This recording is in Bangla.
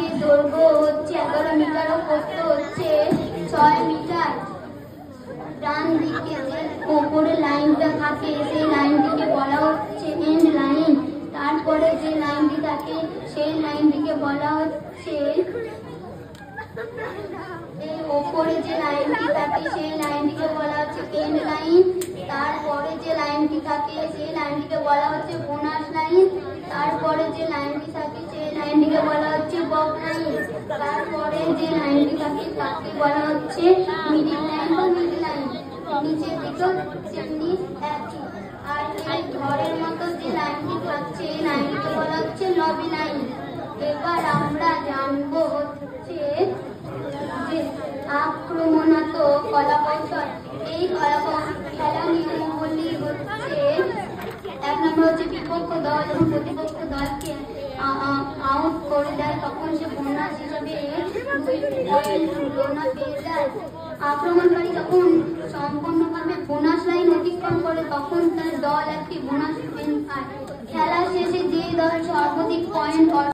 লাইনটির দৈর্ঘ্য হচ্ছে 11 মিটার ও প্রস্থ হচ্ছে 6 মিটার। ডান দিকে যে উপরে লাইনটা থাকে সেই লাইনটিকে বলা হচ্ছে এন্ড লাইন। তারপরে যে লাইনটি থাকে সেই লাইনটিকে বলা হচ্ছে উপরে যে লাইনটি থাকে সেই লাইনটিকে বলা হচ্ছে এন্ড লাইন। তারপরে যে লাইনটি থাকে সেই লাইনটিকে বলা হচ্ছে বোনাস লাইন। তারপরে যে লাইনটি থাকে সেই লাইনটিকে বলা হচ্ছে বক লাইন। তারপরে যে লাইনটি থাকে তাকে বলা হচ্ছে মিডিল লাইন বা মিড লাইন। নিচের দিকেও তেমনি একই। আর এই ঘরের মতো যে লাইনটি থাকছে এই লাইনটিকে বলা হচ্ছে লবি লাইন। এবার আমরা জানবো হচ্ছে যে আক্রমণাত্মক কলাকৌশল। এই খেলা নিয়মাবলী হচ্ছে, এক নম্বর হচ্ছে বিপক্ষ দল এবং প্রতিপক্ষ দলকে আউট করে দেয় তখন সে বোনাস হিসাবে 2 পয়েন্ট বোনাস পেয়ে যায়। আক্রমণকারী যখন সম্পূর্ণভাবে বোনাস লাইন অতিক্রম করে তখন তার দল একটি বোনাস পয়েন্ট পায়। খেলা শেষে যে দল সর্বাধিক পয়েন্ট